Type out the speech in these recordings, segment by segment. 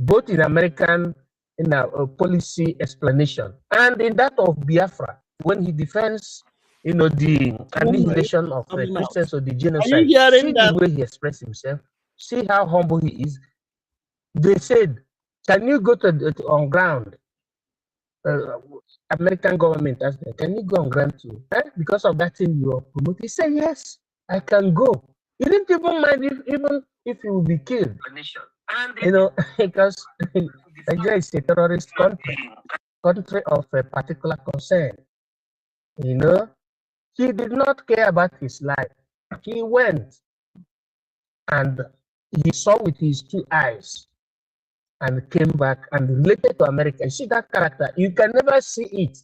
both in American policy explanation and in that of Biafra, when he defends, the annihilation of Christians or the genocide. See the way he expressed himself. See how humble he is. They said, "Can you go on ground?" American government asked them, "Can you go on ground too? Because of that thing you are promoting?" He said, "Yes, I can go." He didn't even mind even if he would be killed. Because Nigeria is a terrorist country of a particular concern. He did not care about his life. He went and he saw with his 2 eyes and came back and related to America. You see that character, you can never see it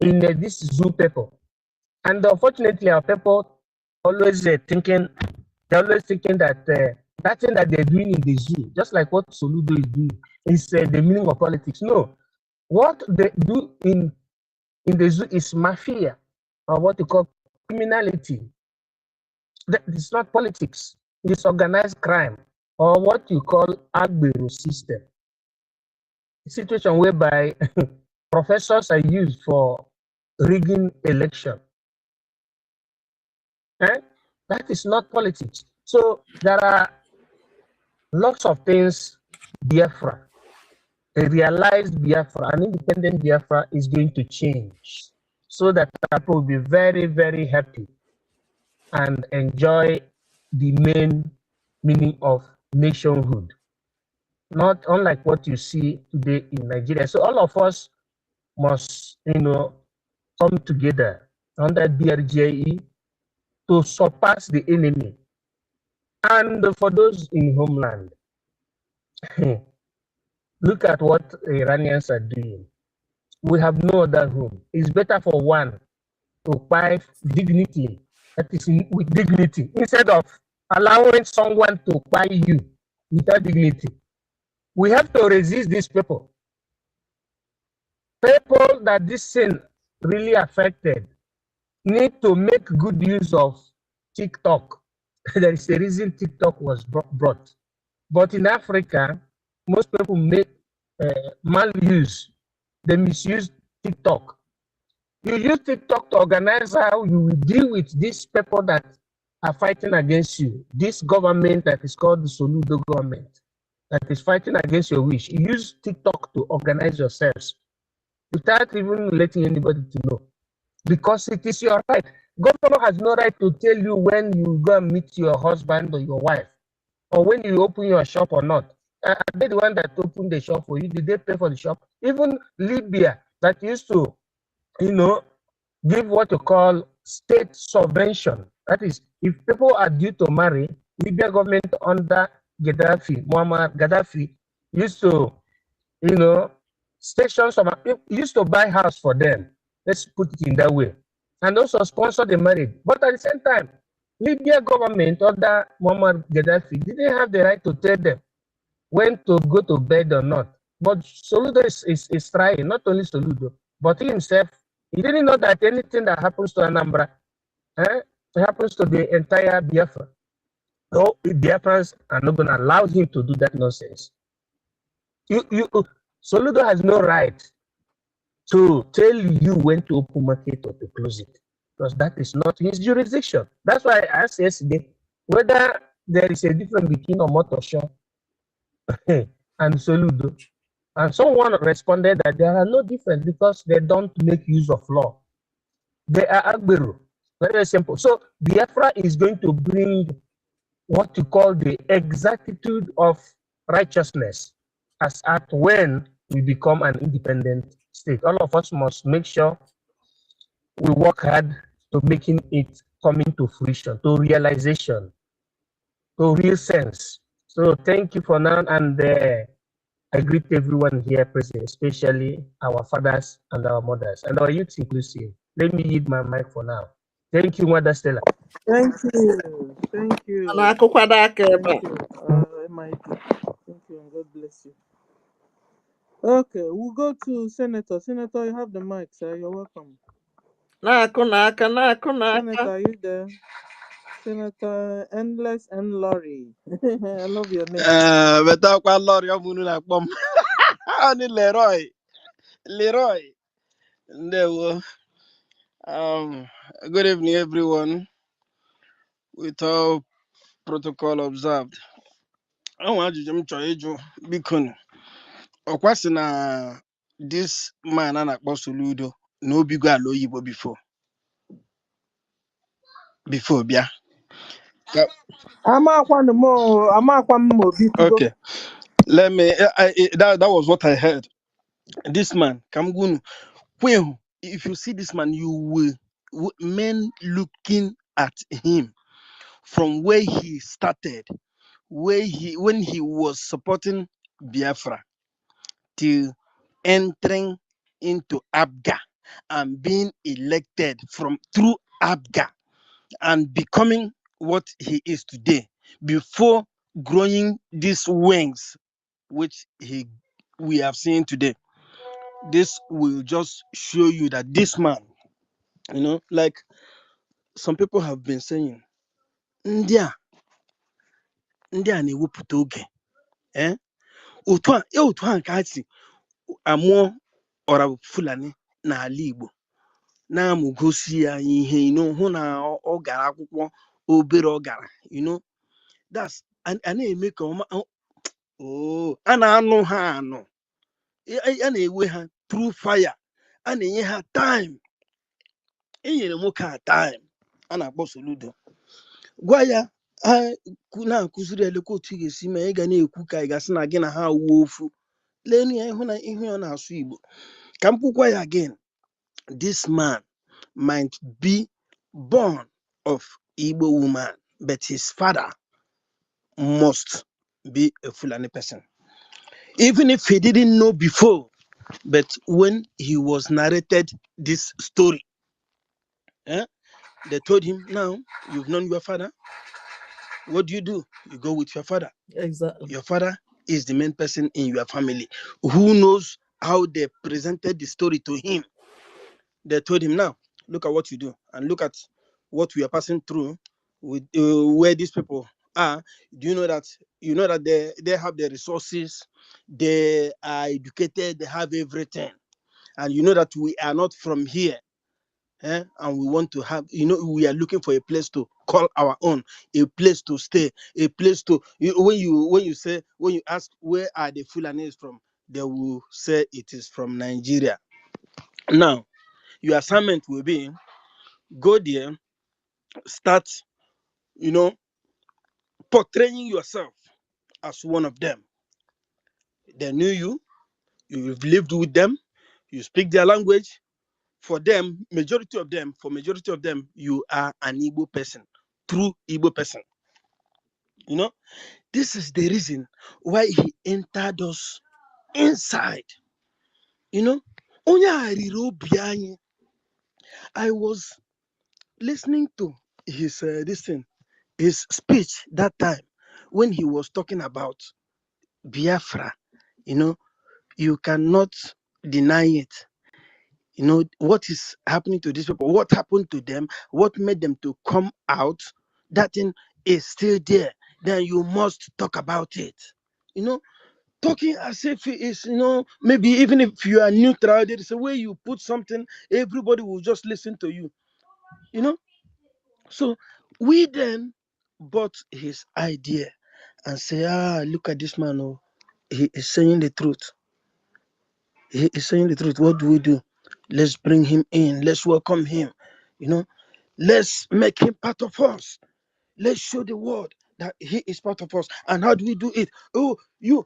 in this zoo people. And unfortunately, our people always thinking that that thing that they're doing in the zoo, just like what Soludo is doing, is the meaning of politics. No, what they do in the zoo is mafia, or what you call criminality. It's not politics. It's organized crime, or what you call Agbero system. A situation whereby professors are used for rigging election. That is not politics. So there are lots of things Biafra, a realized Biafra, an independent Biafra is going to change so that people will be very, very happy and enjoy the main meaning of nationhood. Not unlike what you see today in Nigeria. So all of us must, come together under BRJE to surpass the enemy. And for those in homeland, look at what Iranians are doing. We have no other home. It's better for one to buy dignity, that is with dignity, instead of allowing someone to buy you without dignity. We have to resist these people. People that this thing really affected need to make good use of TikTok. There is a reason TikTok was brought. But in Africa, most people make maluse. They misuse TikTok. You use TikTok to organize how you will deal with these people that are fighting against you. This government that is called the Soludo government that is fighting against your wish. You use TikTok to organize yourselves without even letting anybody to know. Because it is your right. Government has no right to tell you when you go and meet your husband or your wife, or when you open your shop or not. Are they the one that opened the shop for you? Did they pay for the shop? Even Libya, that used to, give what you call state subvention. That is, if people are due to marry, Libya government under Gaddafi, Muammar Gaddafi, used to, station some, used to buy house for them. Let's put it in that way. And also sponsor the marriage. But at the same time, Libya government under Muammar Gaddafi didn't have the right to tell them when to go to bed or not. But Soludo is trying, not only Soludo, but he himself. He didn't know that anything that happens to Anambra happens to the entire Biafra. So Biafrans are not going to allow him to do that nonsense. Soludo has no right to tell you when to open market or to close it, because that is not his jurisdiction. That's why I asked yesterday whether there is a difference between Omotosho and Soludo. And someone responded that there are no difference because they don't make use of law. They are Agbero. Very simple. So Biafra is going to bring what you call the exactitude of righteousness as at when we become an independent state. All of us must make sure we work hard to making it coming to fruition, to realization, to real sense. So thank you for now, and I greet everyone here present, especially our fathers and our mothers, and our youth inclusive. Let me yield my mic for now. Thank you, Mother Stella. Thank you. Thank you. Thank you. Thank you, and God bless you. Okay, we'll go to Senator. Senator, you have the mic, sir. You're welcome. Senator, are you there? Senator Endless and Lorry. I love your name. But talk about Lord, you're moving like bomb. Only Leroy. There were, good evening, everyone. With all protocol observed. I want you to try to be con. Or question this man and Soludo. No big aloe before, yeah. Okay, let me. That was what I heard. This man, Kamgunu. Well, if you see this man, you will men looking at him from where he started, where he when he was supporting Biafra till entering into Abga and being elected from through Abga and becoming what he is today before growing these wings which we have seen today. This will just show you that this man, like some people have been saying, India na-ewepụta oge otu a nke ha si amụọ ọra Fulani n'ala Igbo na-amụgosi ya ihe hụ na ọ gara akwụkwọ obere ọ gara that's a na-eme ka a na-anụ ha anụ a na-ewe ha through fire a na-enye ha time enyere nwoke a time a na-akpọ Soludo gwa ya na-akụziri elekwa otu ị ga-esi ma ị ga na-ekwu ka ị gasị na gị na ha wuo ofu lenu ya ịhụ na ihe ọ na-asụ Igbo ka m kwukwa ya again. This man might be born of Igbo woman, but his father must be a Fulani person. Even if he didn't know before, but when he was narrated this story, they told him, now you've known your father. What do? You go with your father. Exactly. Your father is the main person in your family. Who knows how they presented the story to him? They told him, now look at what you do and look at what we are passing through with where these people are. Do you know that they have the resources, they are educated, they have everything, and you know that we are not from here. And we want to have, we are looking for a place to call our own, a place to stay, a place to, when you ask where are the Fulanis from, they will say it is from Nigeria. Now your assignment will be go there, start portraying yourself as one of them. They knew you've lived with them, you speak their language. For majority of them, you are an Igbo person, true Igbo person. This is the reason why he entered us inside. I was listening to his his speech that time when he was talking about Biafra. You cannot deny it. What is happening to these people, what happened to them, what made them to come out, that thing is still there. Then you must talk about it. Talking as if it is, maybe even if you are neutral, there is a way you put something, everybody will just listen to you. So we then bought his idea and say, look at this man, he is saying the truth. He is saying the truth. What do we do? Let's bring him in. Let's welcome him. Let's make him part of us. Let's show the world that he is part of us. And how do we do it? Oh,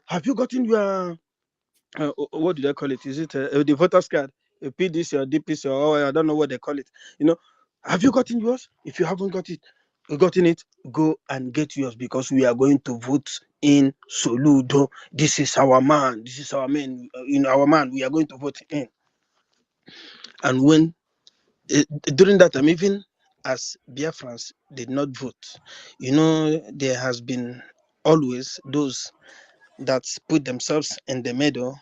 have you gotten your what do they call it? Is it the voter's card, a PDC or DPC or I don't know what they call it. Have you gotten yours? If you haven't gotten it, go and get yours, because we are going to vote in Soludo. This is our man. This is our man. Our man. We are going to vote in. And when during that time, even as Biafrans did not vote, there has been always those that put themselves in the middle.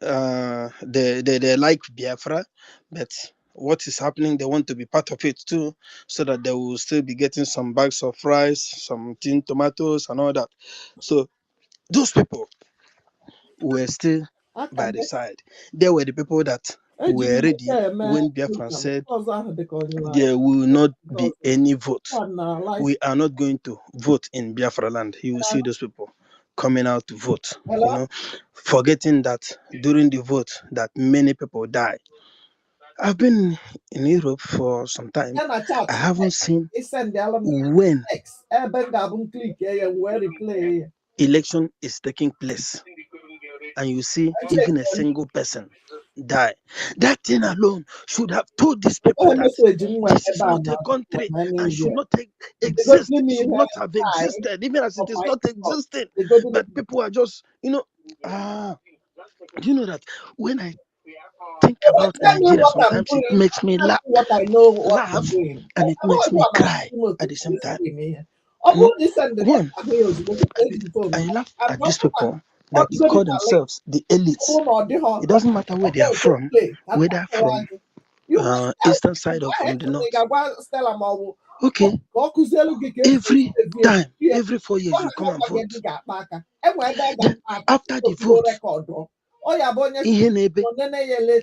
They like Biafra, but what is happening. They want to be part of it too, so that they will still be getting some bags of rice, some tin tomatoes, and all that. So those people were still by the side. They were the people that were ready when Biafran said there will not be any vote. We are not going to vote in Biafra land. You will see those people coming out to vote, forgetting that during the vote that many people die. I've been in Europe for some time. I haven't seen when election is taking place and you see even a single person die. That thing alone should have told these people that this is not a country and should not exist, should not have existed, even as it is not existing. But people are just, do you know that when I think about Nigeria, sometimes it makes me laugh and it makes me cry at the same time. One, I laugh at these people that call themselves the elites. It doesn't matter where they are from, whether from eastern side or from the north. Okay, every time, every 4 years you come and vote. Then after the vote, ihe na-ebe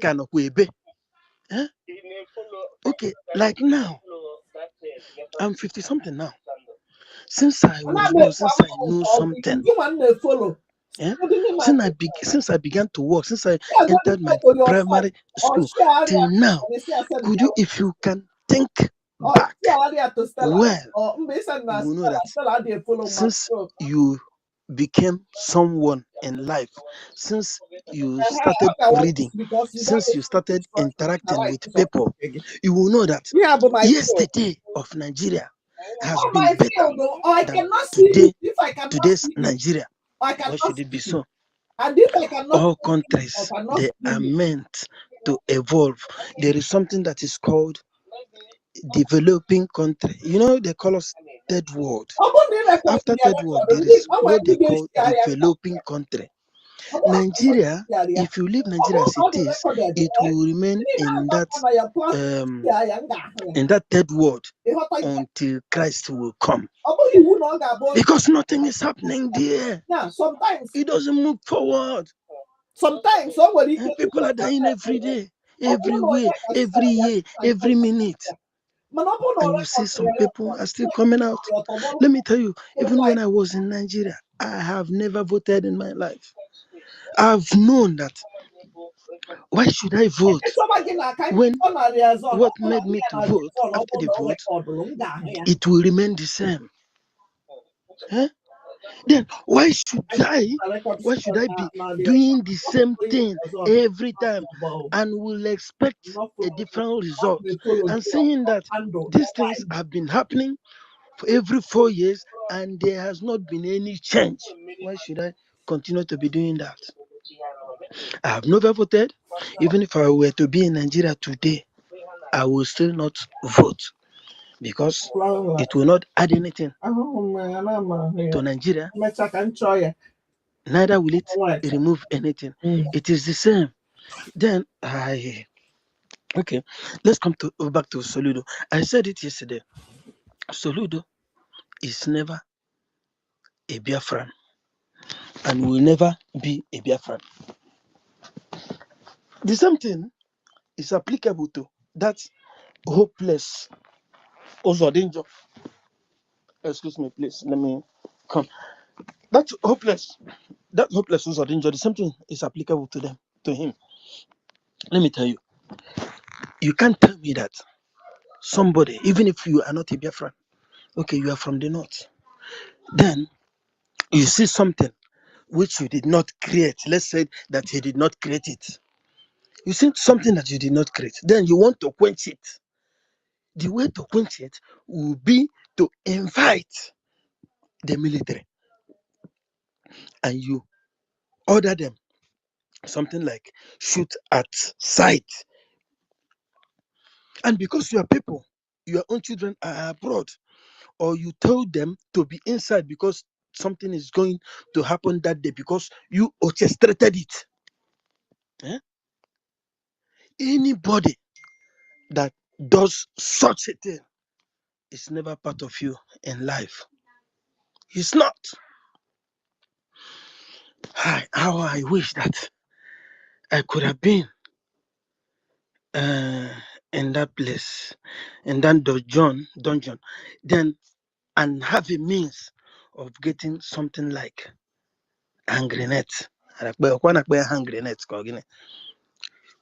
ka nọkwa ebe. Okay, like now, I'm 50 something now. Since I was born, since I know something, since I began to work, since I entered my primary school till now, could you, if you can think back, well, you know that since you became someone in life, since you started reading, since you started interacting with people, you will know that yesterday of Nigeria has been better than today's Nigeria. Why should it be so? All countries, they are meant to evolve. There is something that is called developing country. You know, they call us third world. After third world, there is what they call developing country. Nigeria, if you leave Nigeria as it is, it will remain in that third world until Christ will come. Because nothing is happening there. It doesn't move forward. Sometimes people are dying every day, every way, every year, every minute. And you see some people are still coming out. Let me tell you, even when I was in Nigeria, I have never voted in my life. I've known that. Why should I vote when what made me to vote after the vote, it will remain the same? Then why should I be doing the same thing every time and will expect a different result? And saying that these things have been happening for every 4 years and there has not been any change. Why should I continue to be doing that? I have never voted. Even if I were to be in Nigeria today, I will still not vote because it will not add anything to Nigeria. Neither will it remove anything. It is the same. Then okay, let's come back to Soludo. I said it yesterday. Soludo is never a Biafran and will never be a Biafran. The same thing is applicable to that hopeless Ozodinjo. Excuse me, please. Let me come. That hopeless Ozodinjo, the same thing is applicable to him. Let me tell you. You can't tell me that somebody, even if you are not a Biafran, okay, you are from the north, then you see something which you did not create. Let's say that he did not create it. You see something that you did not create, then you want to quench it. The way to quench it will be to invite the military and you order them something like shoot at sight. And because your people, your own children are abroad, or you told them to be inside because something is going to happen that day because you orchestrated it. Anybody that does such a thing is never part of you in life. It's not. How I wish that I could have been in that place, in that dungeon, then and have a means of getting something like hand grenade. Hand grenade.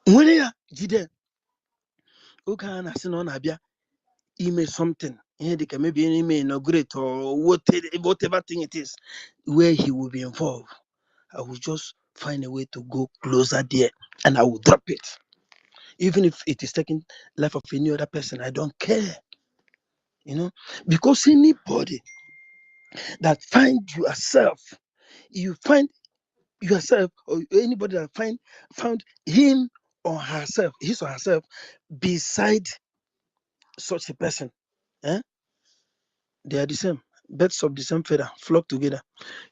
When ya jide, okay, na sin on abia, email something. Here they can maybe email inaugurate or whatever thing it is, where he will be involved. I will just find a way to go closer there, and I will drop it, even if it is taking life of any other person. I don't care, because anybody that find yourself, you find yourself, or anybody that found him or herself, his or herself, beside such a person, eh? They are the same. Birds of the same feather flock together.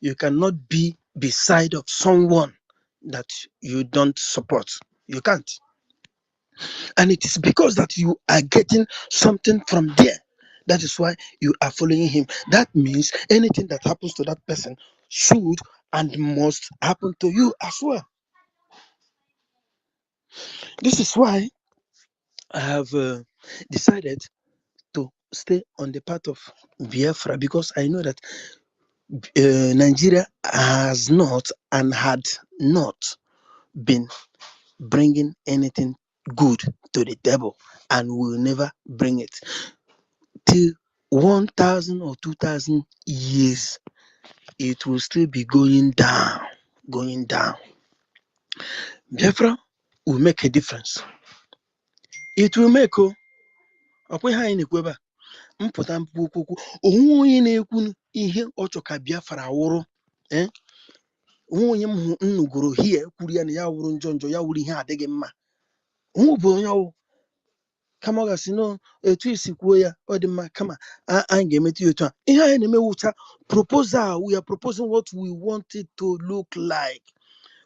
You cannot be beside of someone that you don't support. You can't. And it is because that you are getting something from there. That is why you are following him. That means anything that happens to that person should and must happen to you as well. This is why I have decided to stay on the path of Biafra, because I know that Nigeria has not and had not been bringing anything good to the table and will never bring it till 1,000 or 2,000 years. It will still be going down. Biafra will make a difference. It will make mpụta okwu onwe onye na-ekwu ihe ọ chọ ka Biafra wụrụ, onwe onye m nnugoro hie kwuru ya na ya wụrụ njọ ya wụrụ ihe adịghị mma. Onwe bụ onye ọwụ kama ọ gasị no etu isi kwuo ya ọ dị mma, kama anyị ga-emeta ya otu a. Ihe anyị na-emewucha proposal. We are proposing what we want it to look like.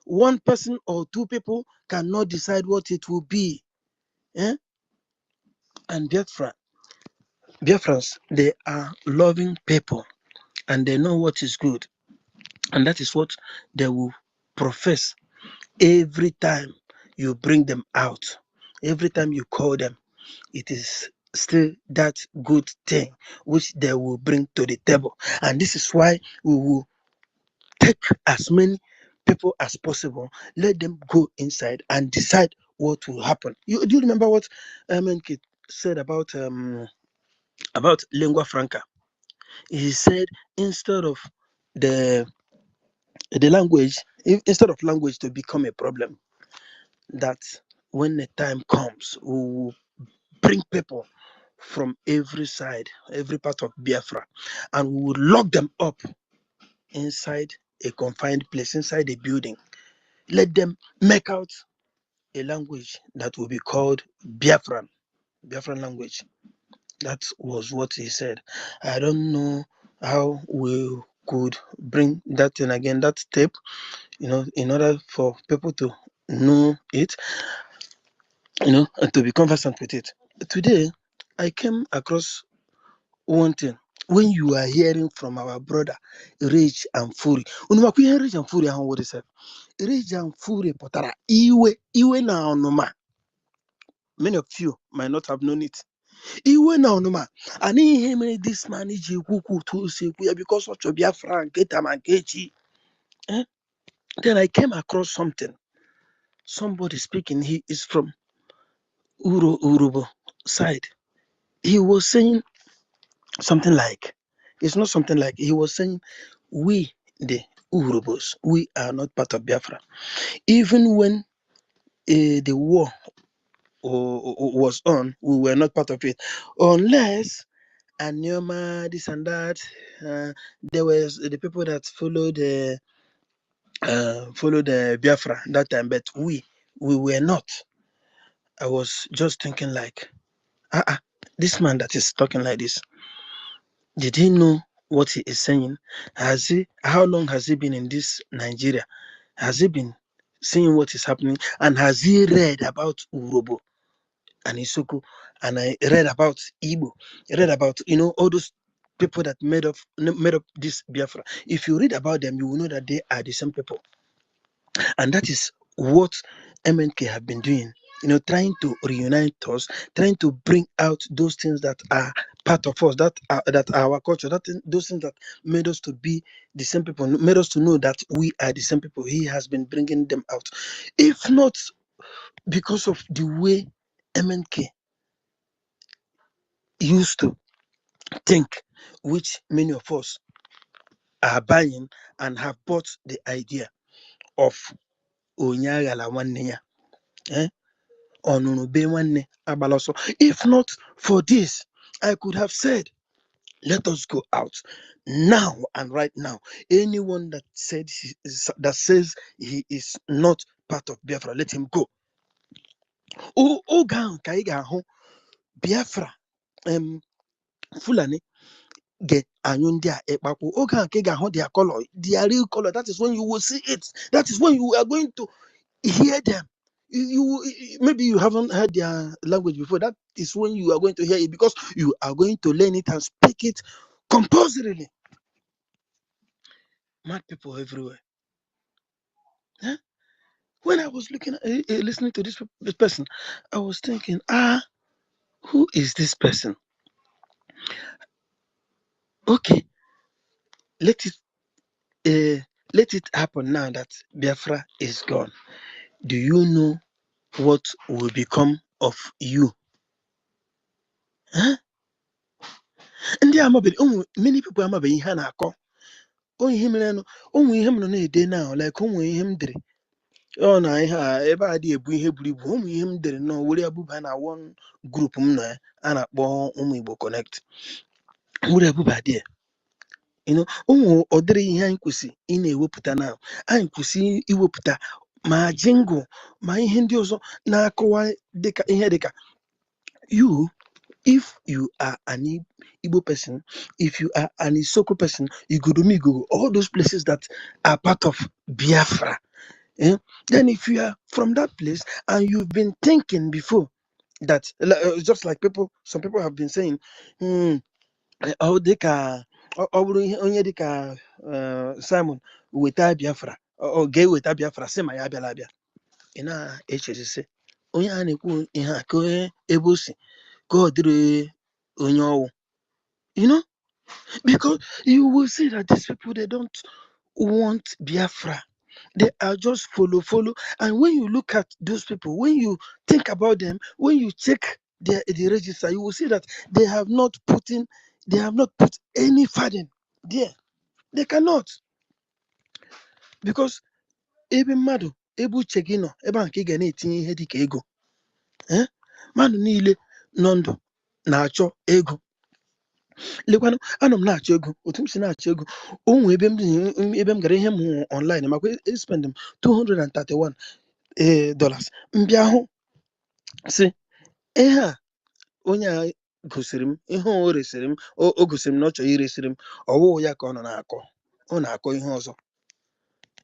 One person or two people cannot decide what it will be. And Biafrans, they are loving people and they know what is good. And that is what they will profess every time you bring them out. Every time you call them, it is still that good thing which they will bring to the table. And this is why we will take as many people as possible, let them go inside and decide what will happen. Do you remember what NKERE said about lingua franca? He said instead of the language, instead of language to become a problem, that when the time comes, we will bring people from every side, every part of Biafra, and we will lock them up inside a confined place, inside a building. Let them make out a language that will be called Biafran language. That was what he said. I don't know how we could bring that in again, that step, in order for people to know it, and to be conversant with it. Today, I came across one thing. When you are hearing from our brother, Rage and Fury, Rage and Fury, what is it? Rage and Fury, potara, iwe na onoma. Many of you might not have known it. Iwe na onoma. And he made this man to say because of your Biafra and Ketam and Kechi. Then I came across something. Somebody speaking, he is from Urobo side. He was saying something like, it's not something like, he was saying, we, the Urobos, we are not part of Biafra. Even when the war was on, we were not part of it. Unless Anyoma, this and that, there was the people that followed the Biafra that time, but we were not. I was just thinking like, this man that is talking like this, did he know what he is saying? How long has he been in this Nigeria? Has he been seeing what is happening? And has he read about Urobo? and Isoko, and I read about Igbo, I read about all those people that made up this Biafra. If you read about them, you will know that they are the same people, and that is what MNK have been doing. Trying to reunite us, trying to bring out those things that are part of us, that are our culture, those things that made us to be the same people, made us to know that we are the same people. He has been bringing them out. If not because of the way MNK used to think, which many of us are buying and have bought the idea of Onyagala Wanneya. If not for this, I could have said, let us go out now and right now. Anyone that says he is not part of Biafra, let him go. Biafra, Fulani, get Anyundia Ekpapo. Their color, their real color. That is when you will see it. That is when you are going to hear them. Maybe you haven't heard their language before. That is when you are going to hear it, because you are going to learn it and speak it compulsorily. Mad people everywhere. When I was listening to this person, I was thinking, who is this person? Okay, let it happen now that Biafra is gone. Do you know what will become of you? And many people are being hanako. Only him now, like only him did. Oh, na ebe a dị ebu ihe buru ibu, ụmụ ihe m dere nọ were abụba na one group m nọ a na-akpọ ụmụ Igbo Connect. Were abụba dị ụmụ ọdịrị ihe anyị kwesị ị na-ewepụta na anyị kwesị iwepụta ma jingle ma ihe ndị ọzọ na-akọwa dịka ihe dịka you. If you are an Igbo person, if you are an Isoko person, you go to Migo, all those places that are part of Biafra. Then if you are from that place and you've been thinking before that, just like some people have been saying, Simon weta Biafra or gay weta Biafra, say my abia. HSC. Onye a na-ekwu ihe a ka ebe o si ka ọ dịrị onye ọwụ. Because you will see that these people, they don't want Biafra. They are just follow. And when you look at those people, when you think about them, when you check the register, you will see that they have not put any funding there. They cannot. Because even mmadụ ebu cheki nọ ebe a nke ị ga na-etinye ihe dịka ego. Mmadụ niile nọ ndụ na-achọ ego. Lekwanụ, anọ m na-achọ ego, otu m si na-achọ ego, onwe ebe m gara ihe m hụ online makwa spend m $231 mbịa hụ si ihe a onye a gosiri m ihe o resịrị m, o gosiri m na ọ chọrọ iresịrị m, ọwụwụ ya ka ọ na-akọ ihe ọzọ.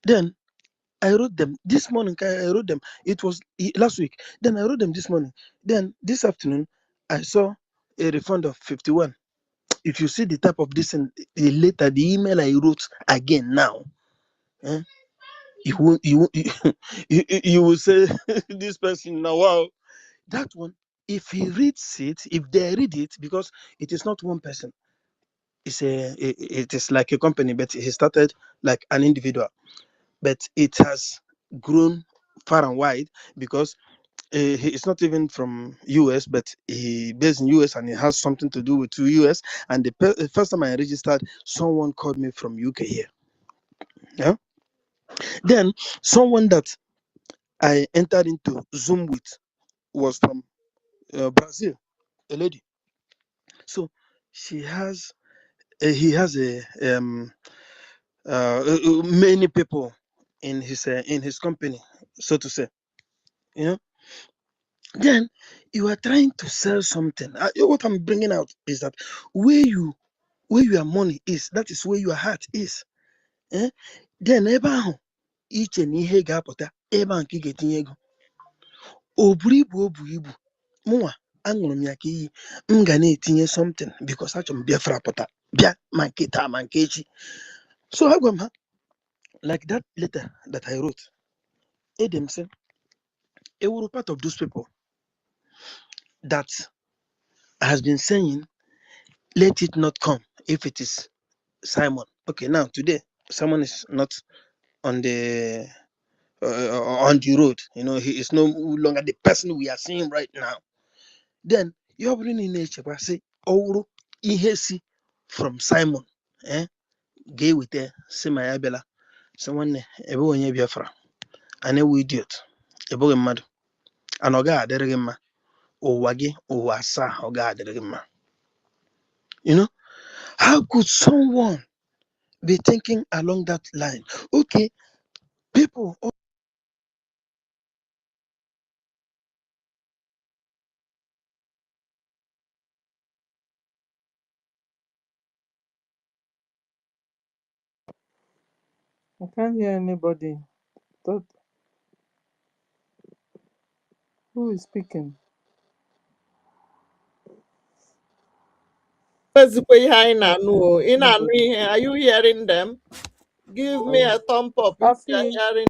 Then I wrote them this morning. I wrote them. It was last week. Then I wrote them this morning. Then this afternoon, I saw a refund of 51. If you see the type of this and later the email I wrote again now, you will say this person now. Wow, that one. If he reads it, if they read it, because it is not one person, it is like a company, but he started like an individual, but it has grown far and wide because he is not even from US, but he based in US and it has something to do with US. And the first time I registered, someone called me from UK here. Yeah. Then someone that I entered into Zoom with was from Brazil, a lady. So he has many people in his company, so to say. Then you are trying to sell something. What I'm bringing out is that where your money is, that is where your heart is. Then ebe ahụ iche na ihe ga-apụta ebe ahụ ka ị ga-etinye ego. O buru ibu mụnwa aṅụrụ m ya ka iyi m ga na-etinye something because achọrọ m bịa frapụta bịa ma nke taa ma nke echi. So agwa m ha like that letter that I wrote, Edem said, it was part of those people that has been saying, let it not come if it is Simon. Okay, now today, Simon is not on the road. You know, he is no longer the person we are seeing right now. Then you have in nature, I say, oh, ihesi from Simon. Gay with the semi bella. Someone everyone biafra. And a idiot. A boy mad. And oga derigma. O wagi o wasa oga derigma. You know, how could someone be thinking along that line? Okay, people. I can't hear anybody. Thought, who is speaking? Ezikwe ihe anyị na-anụ o. Ị na-anụ ihe? Are you hearing them? Give me a thumb up if you are Afi, hearing.